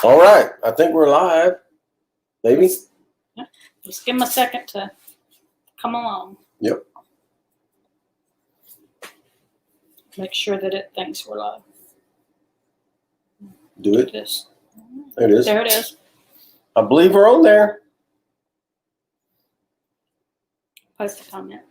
All right. I think we're live. Maybe. Just give them a second to come along. Yep. Make sure that it thinks we're live. Do it. There it is. There it is. There it is. I believe we're on there. Post a comment.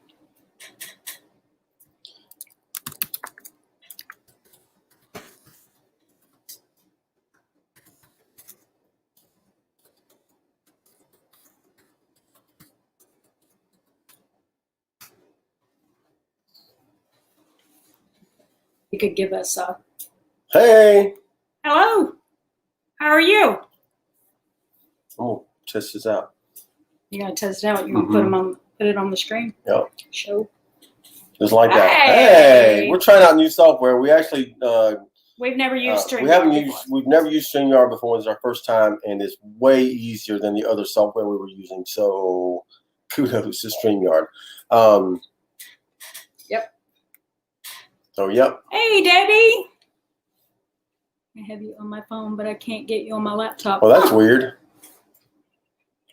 You could give us a Hey. hello. How are you? I'm gonna test this out. You gotta test it out. You gonna put it on the screen? Yep. Show. Just like that. Hey. Hey, we're trying out new software. We actually We've never used StreamYard. we've never used StreamYard before. It's our first time, and it's way easier than the other software we were using. So kudos to StreamYard. Yep. So yep. Hey, Debbie. I have you on my phone, but I can't get you on my laptop. Well, that's weird.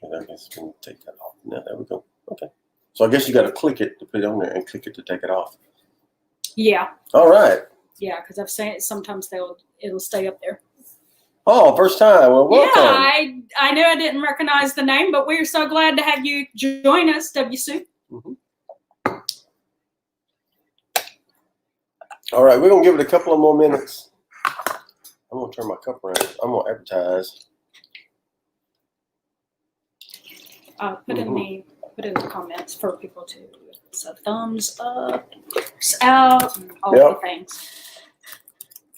Okay, I guess we can take that off. No, there we go. Okay. So I guess you got to click it to put it on there and click it to take it off. Yeah. All right. Yeah, because I've seen it. Sometimes it'll stay up there. Oh, first time. Well, welcome. Yeah, I knew I didn't recognize the name, but we're so glad to have you join us, WC. All right, we're going to give it a couple of more minutes. I'm going to turn my cup around. I'm going to advertise. Put in the comments for people to. So thumbs up, thumbs out, and all the things.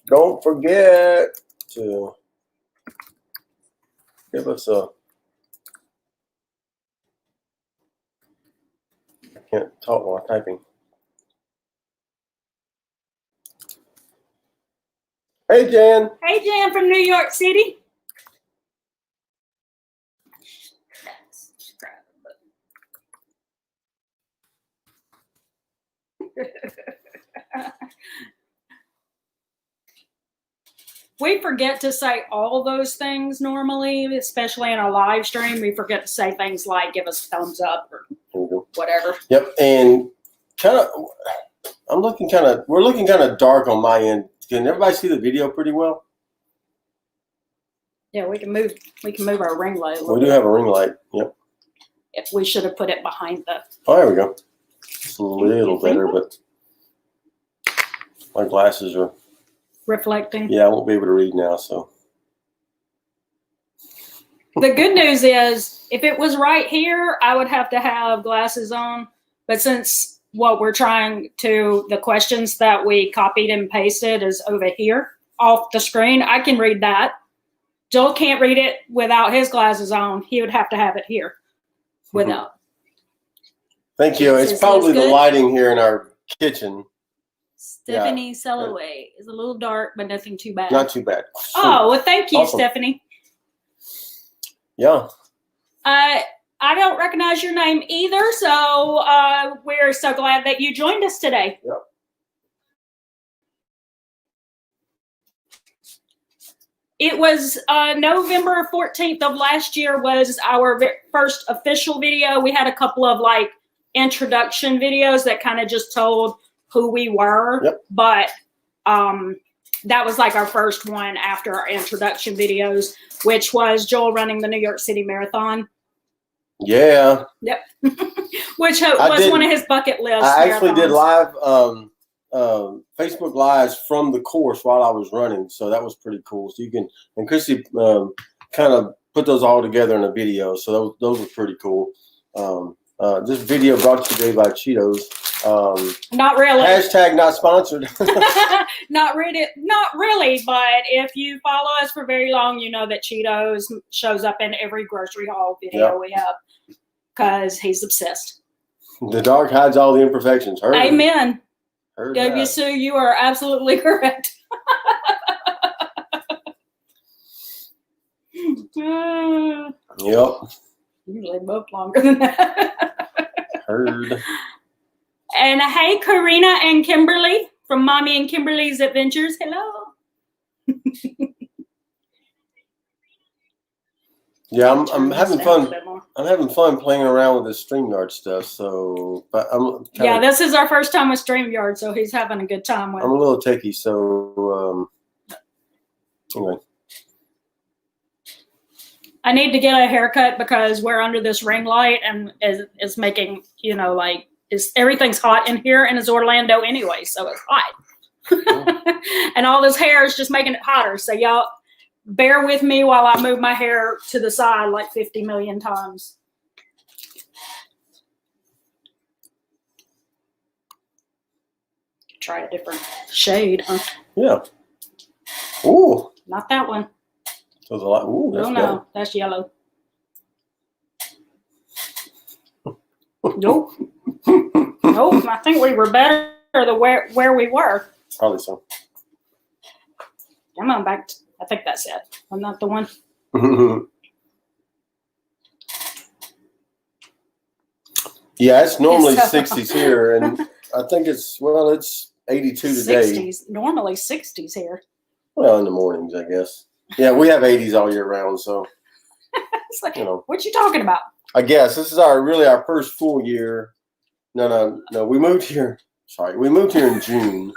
Don't forget to give us a. I can't talk while I'm typing. Hey, Jan. Hey, Jan from New York City. We forget to say all those things normally, especially in a live stream. We forget to say things like give us a thumbs up or whatever. Yep, and we're looking kind of dark on my end. Can everybody see the video pretty well? Yeah, we can move our ring light. We do have a ring light. Yep. We should have put it behind the. Oh, there we go. It's a little better, but my glasses are reflecting. Yeah, I won't be able to read now, so. The good news is, if it was right here, I would have to have glasses on. But since the questions that we copied and pasted is over here off the screen, I can read that. Joel can't read it without his glasses on. He would have to have it here without. Thank you. It's probably the lighting here in our kitchen. Stephanie Sellaway is a little dark, but nothing too bad. Not too bad. Oh, well, thank you, awesome. Stephanie. Yeah. I don't recognize your name either, so we're so glad that you joined us today. Yep. It was November 14th of last year was our first official video. We had a couple of introduction videos that kind of just told who we were, but that was our first one after our introduction videos, which was Joel running the New York City Marathon. Yeah. Yep. Which was one of his bucket lists. I actually did live Facebook Lives from the course while I was running, so that was pretty cool. So you can, and Christy kind of put those all together in a video, so those were pretty cool. This video brought to you today by Cheetos. Not really. Hashtag not sponsored. Not really, but if you follow us for very long, you know that Cheetos shows up in every grocery haul video we have because he's obsessed. The dark hides all the imperfections. Heard Amen. W. Sue, you are absolutely correct. Yep. Usually both longer than that. Heard. And hey, Karina and Kimberly from Mommy and Kimberly's Adventures. Hello. Yeah, I'm Turn this having down fun. a bit more. I'm having fun playing around with this StreamYard stuff. So, but Yeah, this is our first time with StreamYard, so he's having a good time with it. I'm a little techie, so anyway. I need to get a haircut because we're under this ring light and is making, you know, like everything's hot in here, and it's Orlando anyway, so it's hot. And all this hair is just making it hotter. So y'all bear with me while I move my hair to the side like 50 million times. Try a different shade, huh? Yeah. Ooh. Not that one. There's a lot. Ooh, that's No, that's yellow. Nope. Nope. I think we were better where we were. Probably so. Come on back. I think that's it. I'm not the one. Yeah, it's normally 60s here, and I think it's 82 today. 60s. Normally 60s here. Well, in the mornings, I guess. Yeah, we have 80s all year round, so It's like, you know. what you talking about? I guess this is our first full year. No. We moved here. Sorry, we moved here in June.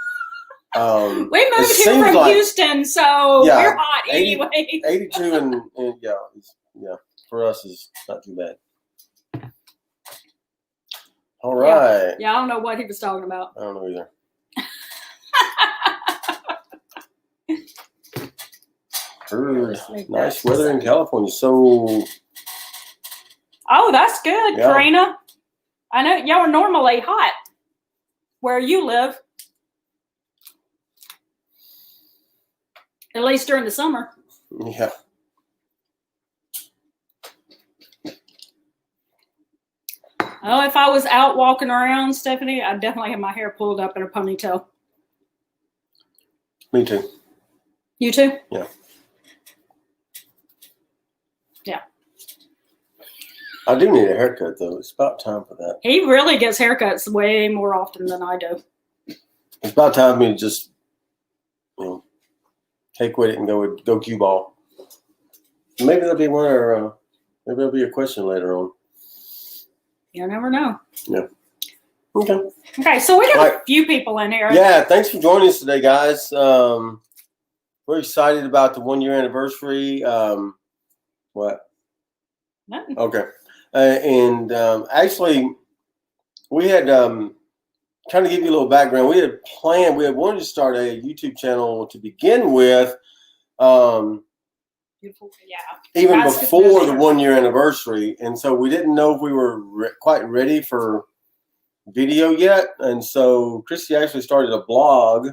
We moved here from Houston, so we're hot anyway. 82 and yeah, for us is not too bad. All right. Yeah, I don't know what he was talking about. I don't know either. Nice weather in California. So. Oh, that's good, Yeah. Karina. I know y'all are normally hot where you live. At least during the summer. Yeah. Oh, if I was out walking around, Stephanie, I'd definitely have my hair pulled up in a ponytail. Me too. You too? Yeah. Yeah. I do need a haircut, though. It's about time for that. He really gets haircuts way more often than I do. It's about time for me to just, take with it and go cue ball. Maybe there'll be one, or maybe there'll be a question later on. You never know. Yeah. Okay. Okay, so we got a few people in here. Yeah, thanks for joining us today, guys. We're excited about the 1 year anniversary. What? Nothing. Okay. Actually, we had kind of give you a little background. We had wanted to start a YouTube channel to begin with. Even before the 1 year anniversary, and so we didn't know if we were quite ready for video yet, and so Christy actually started a blog.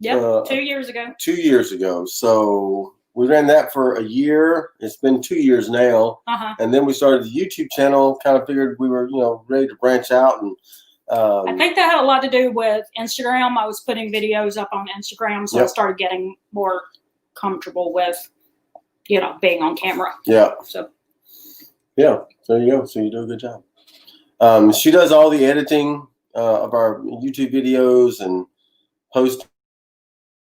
Yep, 2 years ago. 2 years ago. So we ran that for a year. It's been 2 years now, and then we started the YouTube channel. Kind of figured we were, ready to branch out, and I think that had a lot to do with Instagram. I was putting videos up on Instagram, so I started getting more comfortable with, being on camera. Yeah. So. Yeah. So there you go. So you do a good job. She does all the editing of our YouTube videos and posting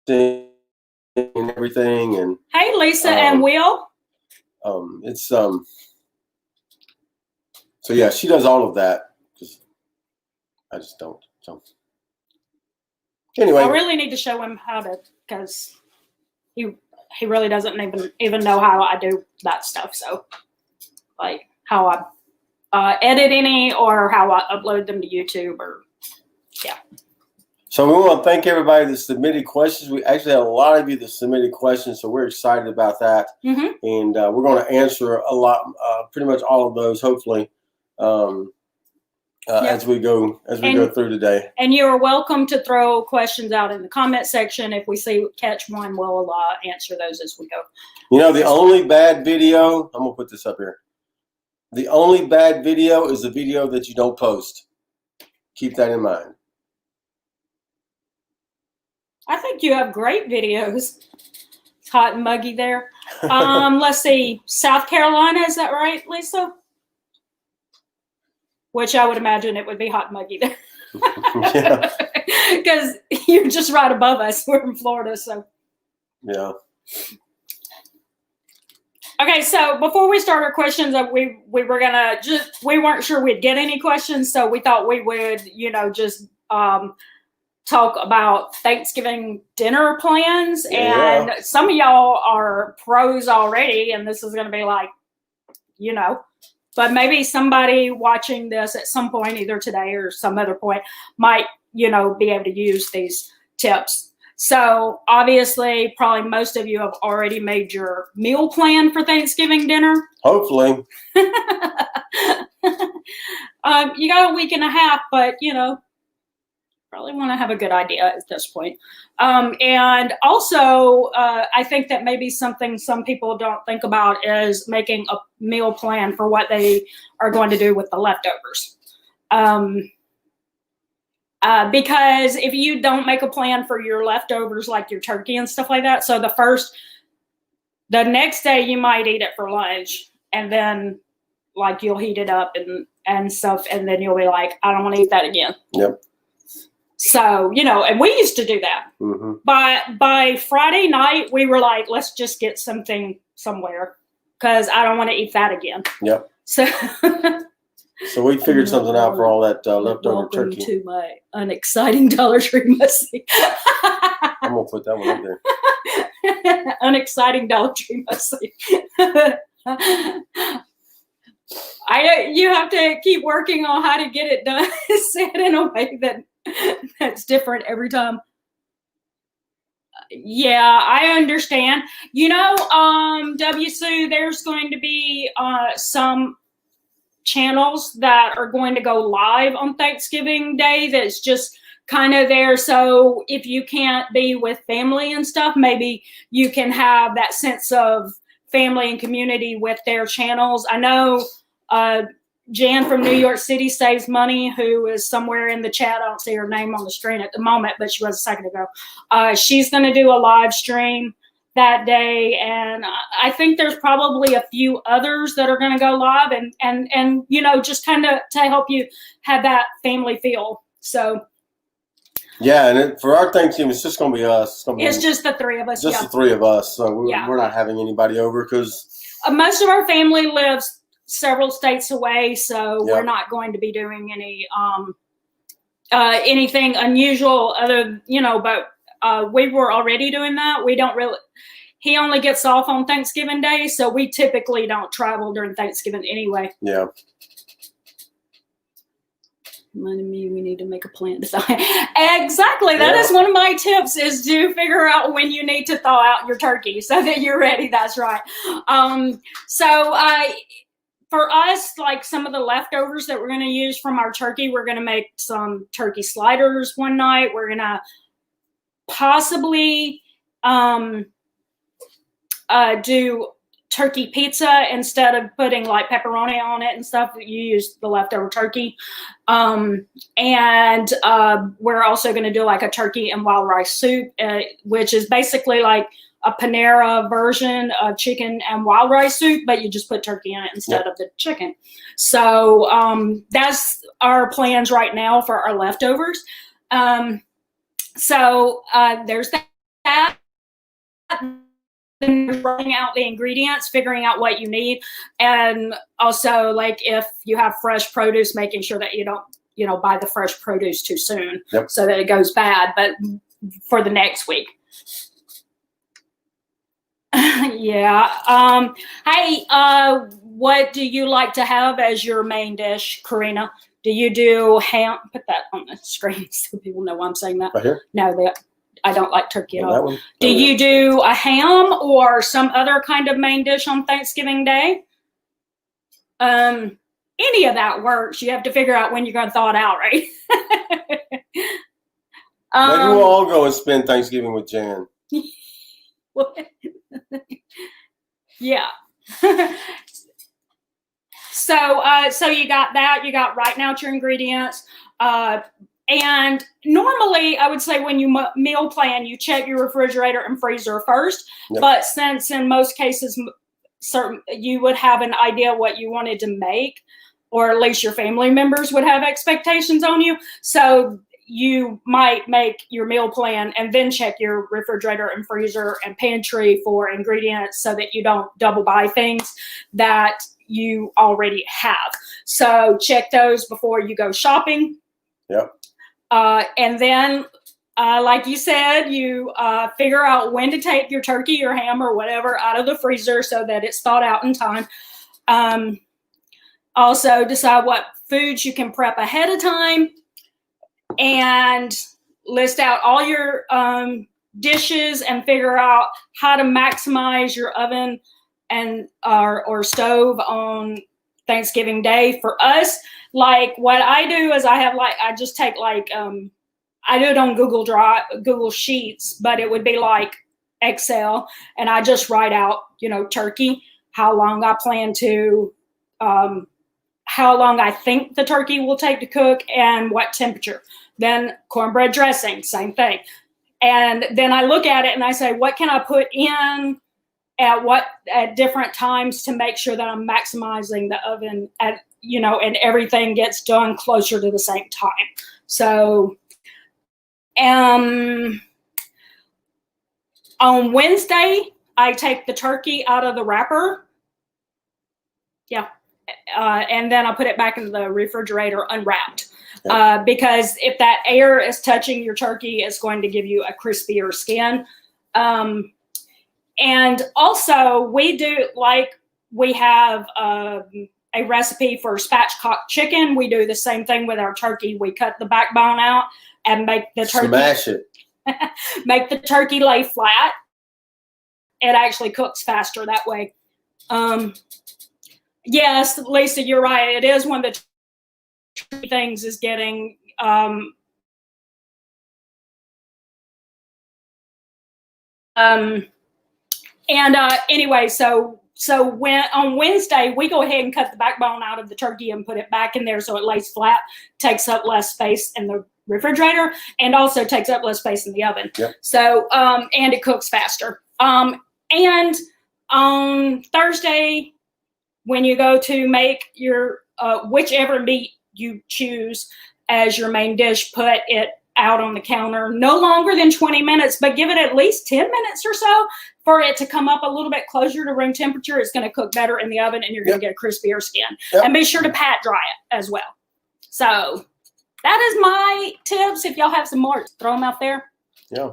and everything. And hey, Lisa and Will. So yeah, she does all of that because I just don't. So anyway, I really need to show him how to, because he really doesn't even know how I do that stuff. So like how I edit any or how I upload them to YouTube or So we want to thank everybody that submitted questions. We actually had a lot of you that submitted questions, so we're excited about that. Mm-hmm. And we're going to answer a lot, pretty much all of those, hopefully, as we go through today. And you're welcome to throw questions out in the comment section. If we catch one, we'll answer those as we go. The only bad video, I'm going to put this up here. The only bad video is the video that you don't post. Keep that in mind. I think you have great videos. It's hot and muggy there. Let's see. South Carolina, is that right, Lisa? Which I would imagine it would be hot and muggy there. Yeah. Because you're just right above us. We're in Florida, so. Yeah. Okay, so before we start our questions, we were gonna we weren't sure we'd get any questions, so we thought we would, just talk about Thanksgiving dinner plans. Yeah. And some of y'all are pros already, and this is gonna be like, but maybe somebody watching this at some point, either today or some other point, might, be able to use these tips. So obviously, probably most of you have already made your meal plan for Thanksgiving dinner. Hopefully. You got a week and a half, but, probably want to have a good idea at this point. And also, I think that maybe something some people don't think about is making a meal plan for what they are going to do with the leftovers. Because if you don't make a plan for your leftovers, like your turkey and stuff like that, so the next day you might eat it for lunch, and then like you'll heat it up and stuff, and then you'll be like, I don't want to eat that again. Yep. So, and we used to do that. Mm-hmm. By Friday night, we were like, let's just get something somewhere because I don't want to eat that again. Yep. So we figured something out for all that leftover turkey. Welcome to my unexciting Dollar Tree musty. I'm going to put that one up there. Unexciting Dollar Tree musty. You have to keep working on how to get it done. Say it in a way that's different every time. Yeah, I understand. W-Sue, there's going to be some channels that are going to go live on Thanksgiving Day that's just kind of there. So if you can't be with family and stuff, maybe you can have that sense of family and community with their channels. I know Jan from New York City Saves Money, who is somewhere in the chat. I don't see her name on the screen at the moment, but she was a second ago. She's going to do a live stream that day, and I think there's probably a few others that are going to go live, and just kind of to help you have that family feel. So yeah, and for our Thanksgiving, it's just going to be us. It's just the three of us. Just the three of us. So we're not having anybody over because most of our family lives several states away, so we're not going to be doing any anything unusual other, but we were already doing that. We don't really. He only gets off on Thanksgiving Day, so we typically don't travel during Thanksgiving anyway. Yeah. Reminded me, we need to make a plan to thaw. Exactly. That is one of my tips, is to figure out when you need to thaw out your turkey so that you're ready. That's right. For us, like some of the leftovers that we're going to use from our turkey, we're going to make some turkey sliders one night. We're going to possibly do turkey pizza instead of putting like pepperoni on it and stuff. You use the leftover turkey. And we're also going to do like a turkey and wild rice soup, which is basically like a Panera version of chicken and wild rice soup, but you just put turkey in it instead of the chicken. So that's our plans right now for our leftovers. So there's that. Then running out the ingredients, figuring out what you need, and also like if you have fresh produce, making sure that you don't buy the fresh produce too soon so that it goes bad, but for the next week. Yeah. Hey, what do you like to have as your main dish, Karina? Do you do ham? Put that on the screen so people know why I'm saying that. Right here? No, I don't like turkey at all. That one? Do you do a ham or some other kind of main dish on Thanksgiving Day? Any of that works. You have to figure out when you're going to thaw it out, right? Maybe we'll all go and spend Thanksgiving with Jan. Yeah. So you got that. You got writing out your ingredients. And normally, I would say when you meal plan, you check your refrigerator and freezer first. Yep. But since in most cases, you would have an idea what you wanted to make, or at least your family members would have expectations on you. So you might make your meal plan and then check your refrigerator and freezer and pantry for ingredients so that you don't double buy things that you already have. So check those before you go shopping. Yep. And then, like you said, you figure out when to take your turkey or ham or whatever out of the freezer so that it's thawed out in time. Also decide what foods you can prep ahead of time, and list out all your dishes and figure out how to maximize your oven and or stove on Thanksgiving Day. For us, like what I do is I just take like I do it on Google Sheets, but it would be like Excel, and I just write out, turkey, how long I plan to, how long I think the turkey will take to cook, and what temperature. Then cornbread dressing, same thing. And then I look at it and I say, what can I put in at different times to make sure that I'm maximizing the oven and everything gets done closer to the same time. So, on Wednesday, I take the turkey out of the wrapper. Yeah. And then I put it back into the refrigerator unwrapped. Yep. Because if that air is touching your turkey, it's going to give you a crispier skin. And also we have a recipe for spatchcock chicken. We do the same thing with our turkey. We cut the backbone out and make the turkey. Smash it. Make the turkey lay flat. It actually cooks faster that way. Yes, Lisa, you're right. It is one of the things is getting anyway, so when on Wednesday we go ahead and cut the backbone out of the turkey and put it back in there so it lays flat, takes up less space in the refrigerator, and also takes up less space in the oven. Yep. So and it cooks faster. And on Thursday, when you go to make your whichever meat you choose as your main dish, put it out on the counter no longer than 20 minutes, but give it at least 10 minutes or so for it to come up a little bit closer to room temperature. It's going to cook better in the oven and you're going to get a crispier skin. Yep. And be sure to pat dry it as well. So that is my tips. If y'all have some more, throw them out there. Yeah.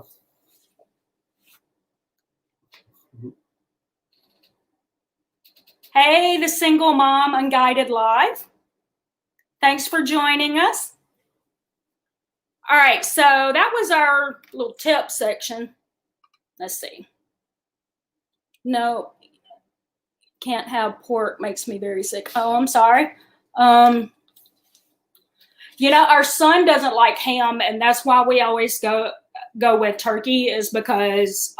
Hey, the Single Mom Unguided Live. Thanks for joining us. All right, so that was our little tip section. Let's see. No, can't have pork, makes me very sick. Oh, I'm sorry. Our son doesn't like ham, and that's why we always go with turkey, is because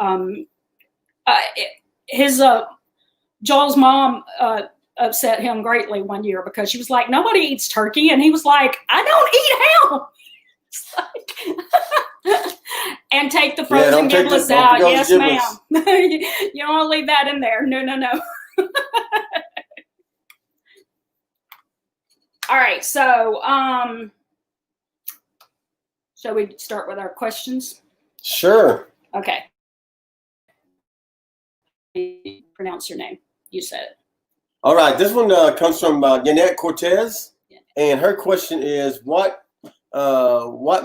Joel's mom upset him greatly one year because she was like, nobody eats turkey. And he was like, I don't eat ham. And take the frozen giblets out. Yes, ma'am. You don't want to leave that in there. No. All right. So, shall we start with our questions? Sure. Okay. Pronounce your name. You said it. All right. This one comes from Yanette Cortez, and her question is, what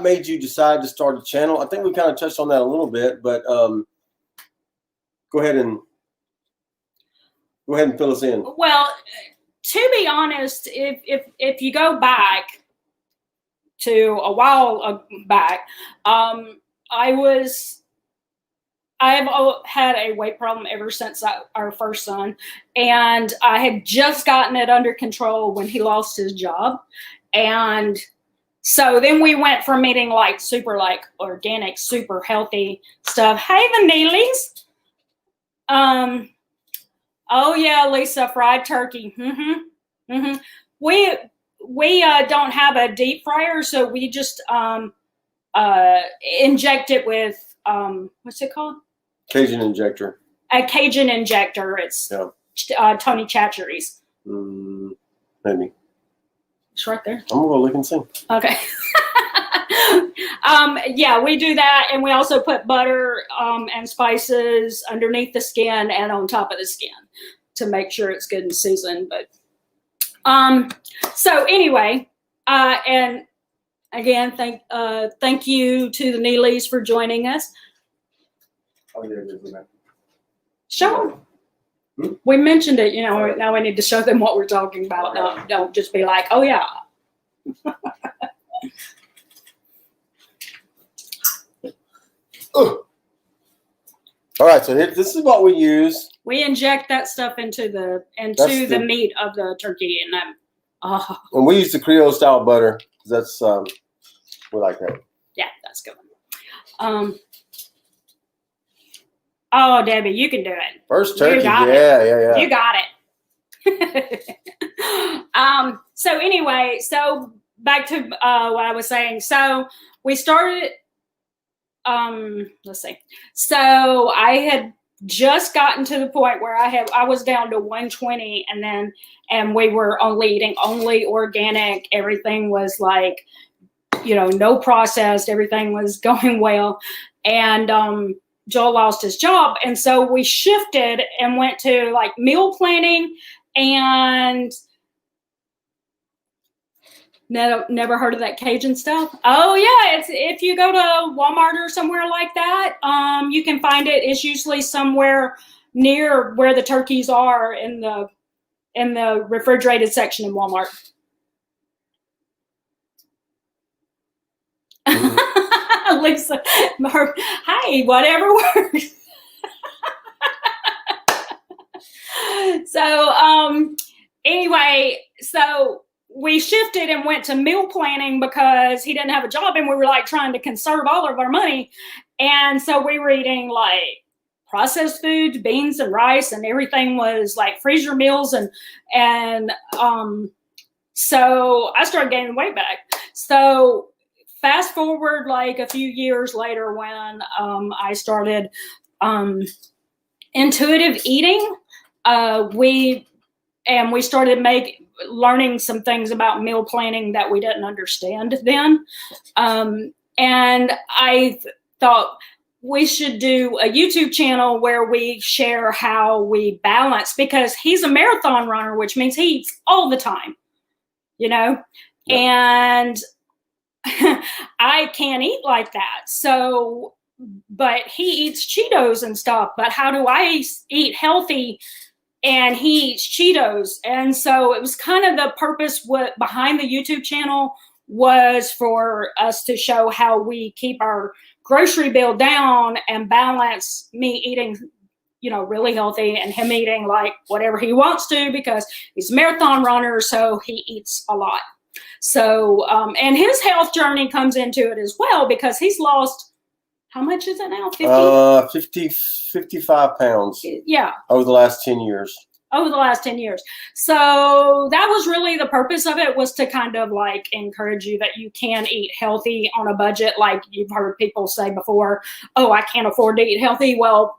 made you decide to start a channel? I think we kind of touched on that a little bit, but go ahead and fill us in. Well, to be honest, if you go back to a while back, I've had a weight problem ever since our first son, and I had just gotten it under control when he lost his job. And so then we went from eating like super like organic, super healthy stuff. Hey, the Neelys. Oh yeah, Lisa, fried turkey. We don't have a deep fryer, so we just inject it with what's it called? Cajun injector. A Cajun injector. It's Tony Chachery's. Maybe. It's right there. I'm gonna go look and see. Okay. Yeah, we do that, and we also put butter and spices underneath the skin and on top of the skin to make sure it's good and seasoned. But so anyway, and again, thank you to the Neelys for joining us. Oh, yeah, yeah. Show them. We mentioned it, you know. Now we need to show them what we're talking about. No, don't just be like, oh yeah. All right, so this is what we use. We inject that stuff into the meat of the turkey, and and we use the Creole style butter. That's we like that. Yeah, that's good. Oh, Debbie, you can do it. First turkey, yeah. You got it. So anyway, so back to what I was saying. So we started. Let's see. So I had just gotten to the point where I was down to 120, and we were eating only organic. Everything was like, you know, no processed. Everything was going well, and Joel lost his job, and so we shifted and went to like meal planning. And never heard of that Cajun stuff. Oh yeah, it's if you go to Walmart or somewhere like that, you can find it. It's usually somewhere near where the turkeys are in the refrigerated section in Walmart. Mm-hmm. Lisa, hi, whatever works. So anyway, so we shifted and went to meal planning because he didn't have a job, and we were like trying to conserve all of our money. And so we were eating like processed foods, beans and rice, and everything was like freezer meals. And so I started gaining weight back. So fast forward like a few years later when I started intuitive eating, we started learning some things about meal planning that we didn't understand then. And I thought we should do a YouTube channel where we share how we balance, because he's a marathon runner, which means he eats all the time, you know, yep. And I can't eat like that. So, but he eats Cheetos and stuff, but how do I eat healthy? And he eats Cheetos. And so it was kind of the purpose behind the YouTube channel was for us to show how we keep our grocery bill down and balance me eating, you know, really healthy and him eating like whatever he wants to, because he's a marathon runner, so he eats a lot. So, and his health journey comes into it as well, because he's lost, how much is it now? 55 pounds. Yeah. Over the last 10 years. Over the last 10 years. So that was really the purpose of it, was to kind of like encourage you that you can eat healthy on a budget. Like you've heard people say before, oh, I can't afford to eat healthy. Well,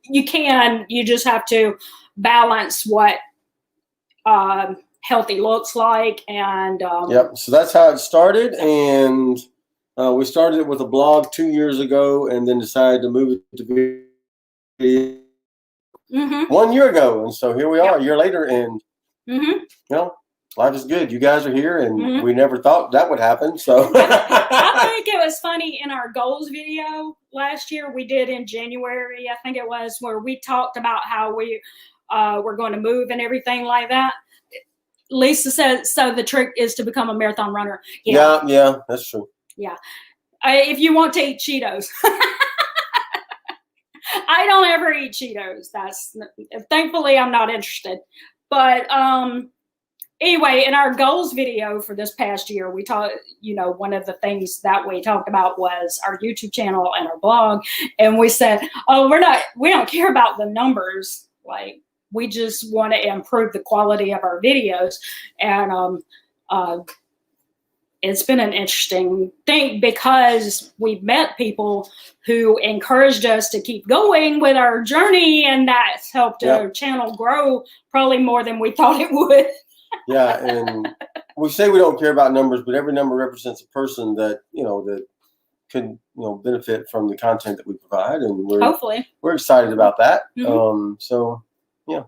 you can, you just have to balance what healthy looks like. And yep. So that's how it started. And we started it with a blog 2 years ago, and then decided to move it to video 1 year ago. And so here we are, a year later, and you know, life is good. You guys are here, and we never thought that would happen. So I think it was funny in our goals video last year we did in January, I think it was, where we talked about how we were going to move and everything like that. Lisa said, so the trick is to become a marathon runner. Yeah, that's true. Yeah. If you want to eat Cheetos. I don't ever eat Cheetos. Thankfully I'm not interested. But anyway, in our goals video for this past year, we talked, you know, one of the things that we talked about was our YouTube channel and our blog. And we said, oh, we don't care about the numbers. Like, we just want to improve the quality of our videos. And it's been an interesting thing, because we've met people who encouraged us to keep going with our journey, and that's helped our channel grow probably more than we thought it would. Yeah, and we say we don't care about numbers, but every number represents a person that that could benefit from the content that we provide, and we're excited about that. So yeah.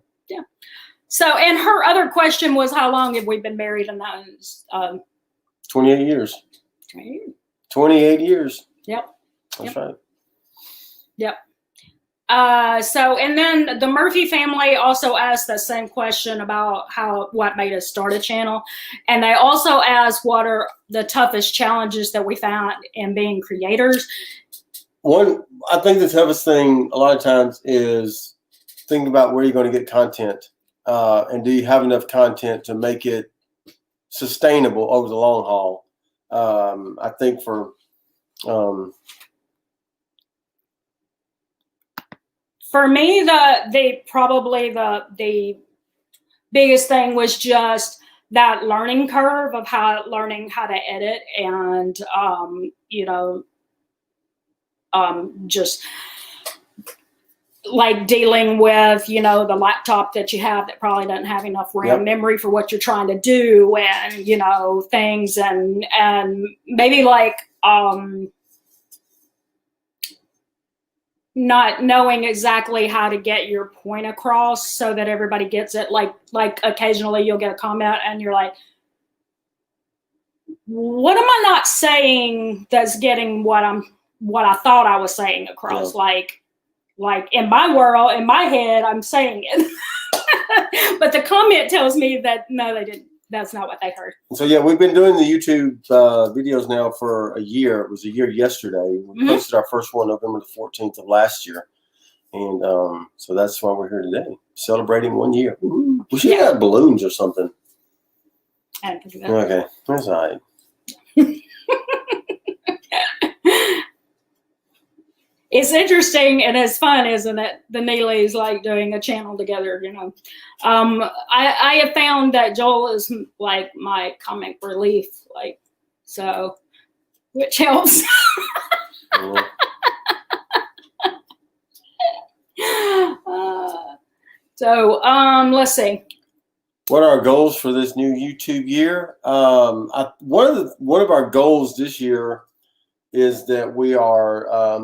So, and her other question was, how long have we been married? And that was 28 years. 28 years. Yep. That's right. Yep. So, and then the Murphy family also asked the same question about what made us start a channel. And they also asked what are the toughest challenges that we found in being creators. I think the toughest thing a lot of times is thinking about where you're going to get content. And do you have enough content to make it sustainable over the long haul? I think for me, the biggest thing was just that learning curve of learning how to edit and just like dealing with, the laptop that you have that probably doesn't have enough RAM memory for what you're trying to do, and, things and maybe like, not knowing exactly how to get your point across so that everybody gets it. Like occasionally you'll get a comment and you're like, what am I not saying that's getting what I thought I was saying across? Yeah. Like in my world, in my head, I'm saying it. But the comment tells me that no, they didn't. That's not what they heard. So yeah, we've been doing the YouTube videos now for a year. It was a year yesterday. We posted our first one November the 14th of last year. And so that's why we're here today, celebrating 1 year. Ooh. We should have balloons or something. I didn't think of that. Okay, that's all right. It's interesting and it's fun, isn't it? The Neelys like doing a channel together, I have found that Joel is like my comic relief, so, which helps. Let's see. What are our goals for this new YouTube year? One of our goals this year is that we are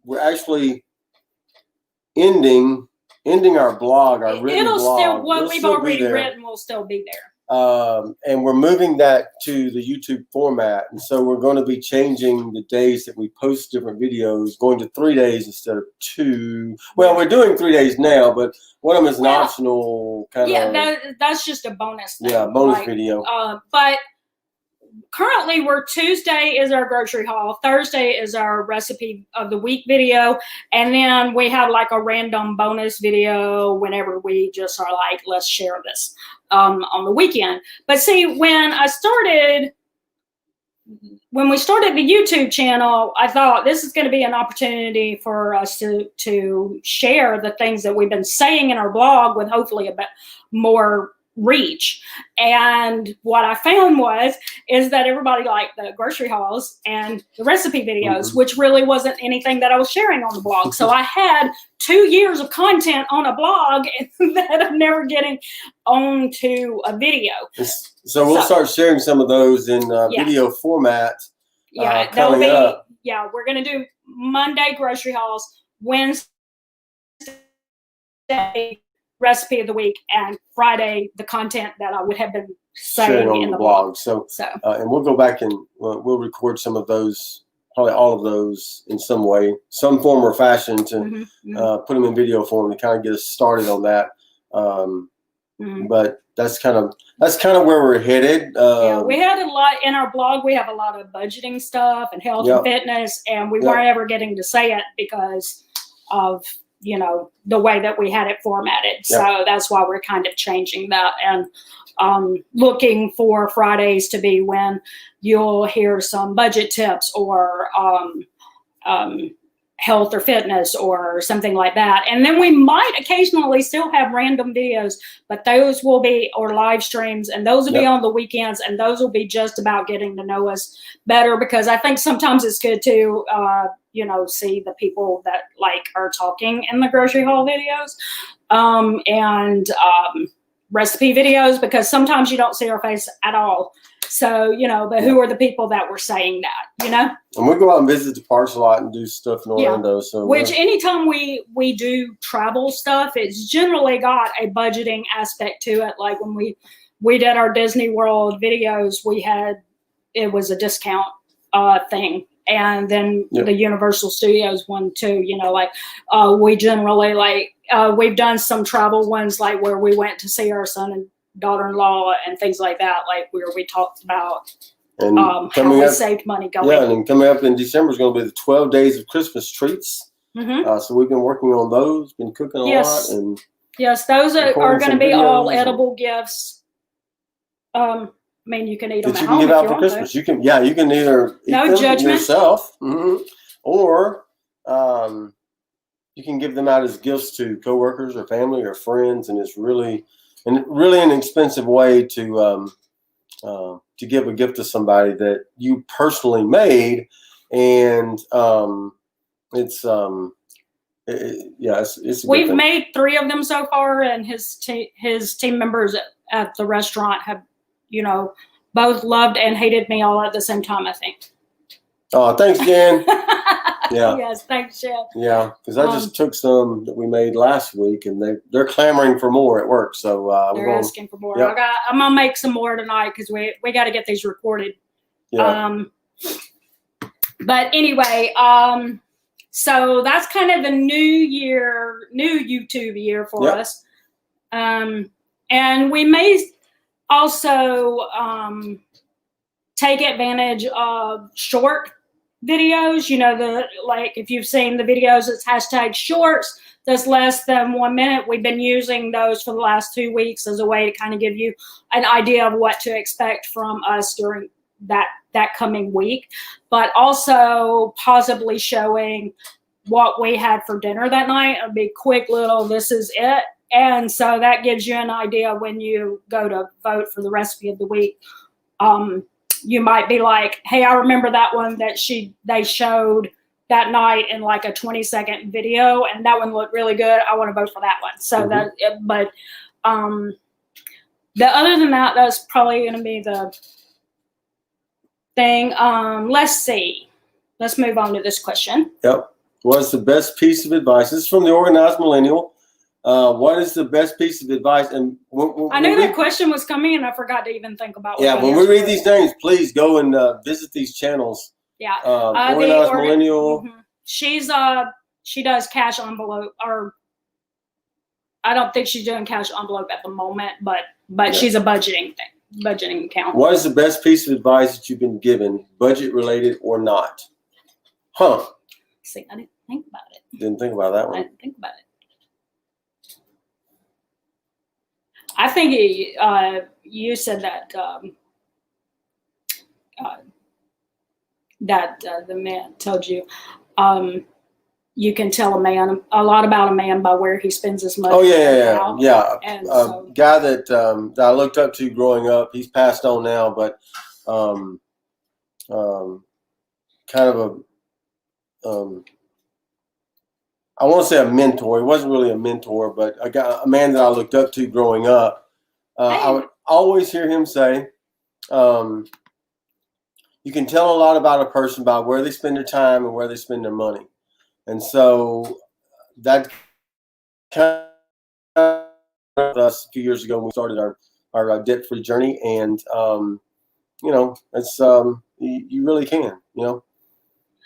we're actually ending our blog, our written blog. What we've already written will still be there. And we're moving that to the YouTube format. And so we're going to be changing the days that we post different videos, going to 3 days instead of 2. Well, we're doing 3 days now, but one of them is an optional kind of. Yeah, that's just a bonus thing. Yeah, bonus video. But currently Tuesday is our grocery haul, Thursday is our recipe of the week video, and then we have like a random bonus video whenever we just are like, let's share this on the weekend. But see, when we started the YouTube channel, I thought this is going to be an opportunity for us to share the things that we've been saying in our blog with hopefully a bit more reach. And what I found is that everybody liked the grocery hauls and the recipe videos, which really wasn't anything that I was sharing on the blog. So I had 2 years of content on a blog that I'm never getting onto a video. So we'll start sharing some of those in video format. Yeah, that'll be up. Yeah, we're gonna do Monday grocery hauls, Wednesday recipe of the week, and Friday the content that I would have been saying on in the blog. So and we'll go back and we'll record some of those, probably all of those in some way, some form or fashion to put them in video form to kind of get us started on that. But that's kind of where we're headed. Yeah, we had a lot in our blog. We have a lot of budgeting stuff and health and fitness, and we weren't ever getting to say it because of the way that we had it formatted. So that's why we're kind of changing that and looking for Fridays to be when you'll hear some budget tips or health or fitness or something like that. And then we might occasionally still have random videos, but those will be, or live streams, and those will be on the weekends, and those will be just about getting to know us better, because I think sometimes it's good to see the people that recipe videos, because sometimes you don't see our face at all. So, you know, but who are the people that were saying that, you know? And we go out and visit the parks a lot and do stuff in Orlando. So which anytime we do travel stuff, it's generally got a budgeting aspect to it. Like when we did our Disney World videos, it was a discount thing. And then the Universal Studios one too, you know, like we generally we've done some travel ones, like where we went to see our son and daughter-in-law and things like that, like where we talked about and how we saved money going. Yeah, and then coming up in December is going to be the 12 days of Christmas treats. So we've been working on those, been cooking a lot. And yes, those are going to be all edible gifts. I mean, you can eat them at home. You can give out for Christmas. You can either eat them yourself, or you can give them out as gifts to coworkers or family or friends, and it's really an expensive way to give a gift to somebody that you personally made, and it's we've made 3 of them so far, and his team members at the restaurant have, you know, both loved and hated me all at the same time, I think. Oh, thanks, Jen. Yeah. Yes, thanks, Jen. Yeah, because I just took some that we made last week, and they're clamoring for more at work. So they're asking for more. Yep. I'm gonna make some more tonight because we got to get these recorded. Yeah. But anyway, so that's kind of the new YouTube year for us. And we may also take advantage of short videos. You know, like if you've seen the videos, it's hashtag shorts. That's less than 1 minute. We've been using those for the last 2 weeks as a way to kind of give you an idea of what to expect from us during that coming week, but also possibly showing what we had for dinner that night. It'll be quick little, this is it. And so that gives you an idea when you go to vote for the recipe of the week. You might be like, hey, I remember that one that they showed that night in like a 20-second video, and that one looked really good. I want to vote for that one. So other than that, that's probably going to be the thing. Let's see. Let's move on to this question. Yep. What's the best piece of advice? This is from the Organized Millennial. What is the best piece of advice? And I knew that question was coming, and I forgot to even think about what when we read these names, please go and visit these channels. Yeah. Organized Millennial. She does cash envelope, or I don't think she's doing cash envelope at the moment, but she's a budgeting account. What is the best piece of advice that you've been given, budget related or not? Huh. See, I didn't think about it. Didn't think about that one. I didn't think about it. I think you said that the man told you you can tell a lot about a man by where he spends his money. Oh yeah. And guy that I looked up to growing up. He's passed on now, but kind of I want to say a mentor. He wasn't really a mentor, but a man that I looked up to growing up. I would always hear him say, you can tell a lot about a person by where they spend their time and where they spend their money. And so that kind of us a few years ago when we started our debt-free journey. And, you know, it's you really can, you know.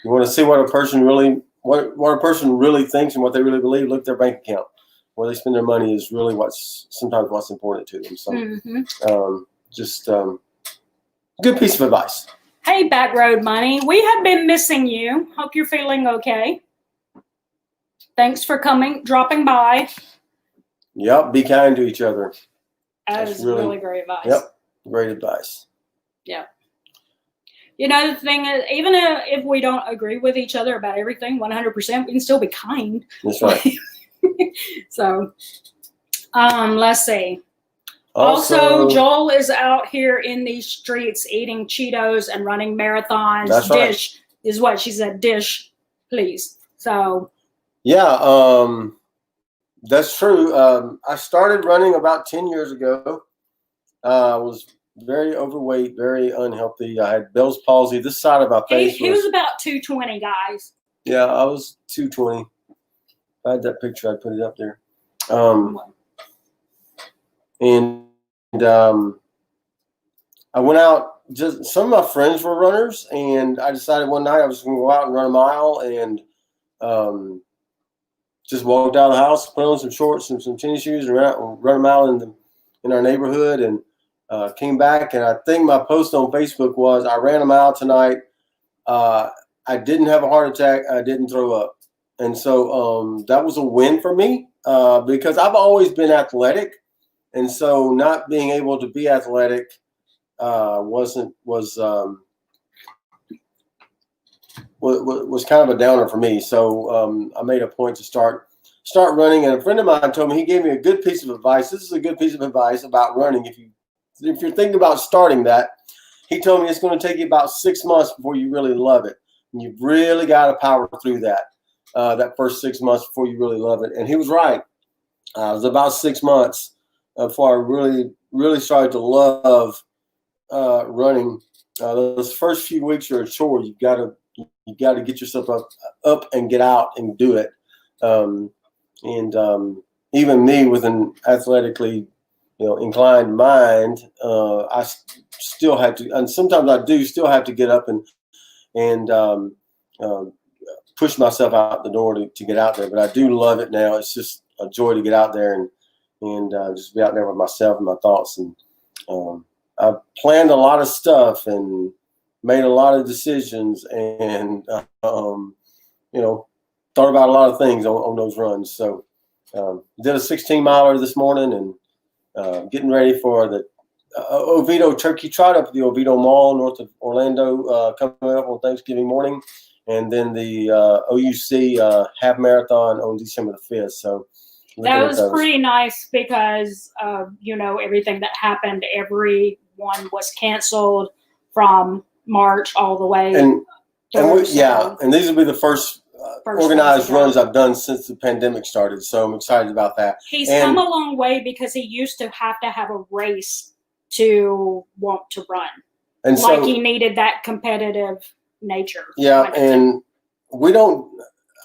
You want to see what a person really thinks and what they really believe, look at their bank account. Where they spend their money is really sometimes what's important to them. So just good piece of advice. Hey, Back Road Money. We have been missing you. Hope you're feeling okay. Thanks for dropping by. Yep, be kind to each other. That is really great advice. Yep, great advice. Yep. You know, the thing is, even if we don't agree with each other about everything 100%, we can still be kind. That's right. So, let's see. Also, Joel is out here in these streets eating Cheetos and running marathons. That's dish is what she said. Dish, please. So. Yeah. That's true. I started running about 10 years ago. I was very overweight, very unhealthy. I had Bell's palsy. This side of my face He was about 220, guys. Yeah, I was 220. I had that picture. I put it up there. And I went out. Just some of my friends were runners, and I decided one night I was going to go out and run a mile, and just walked out of the house, put on some shorts and some tennis shoes, and run a mile in our neighborhood, and came back. And I think my post on Facebook was, I ran a mile tonight. I didn't have a heart attack. I didn't throw up. And so that was a win for me because I've always been athletic. And so not being able to be athletic was kind of a downer for me. So I made a point to start running. And a friend of mine told me, he gave me a good piece of advice. This is a good piece of advice about running. If you're thinking about starting that, he told me it's going to take you about 6 months before you really love it. And you've really got to power through that first 6 months before you really love it. And he was right. It was about 6 months before I really, really started to love running. Those first few weeks are a chore. You got to get yourself up and get out and do it. Even me with an athletically, inclined mind, I still have to, and sometimes I do still have to get up and push myself out the door to get out there. But I do love it now. It's just a joy to get out there and just be out there with myself and my thoughts. And I've planned a lot of stuff and made a lot of decisions and thought about a lot of things on those runs. So did a 16-miler this morning and getting ready for the Oviedo Turkey Trot up at the Oviedo Mall north of Orlando coming up on Thanksgiving morning, and then the OUC half marathon on December the 5th. So that was pretty nice because everything that happened, everyone was canceled from March all the way. And these will be the first organized runs I've done since the pandemic started. So I'm excited about that. He's come a long way because he used to have a race to want to run. And like he needed that competitive nature. Yeah, and we don't,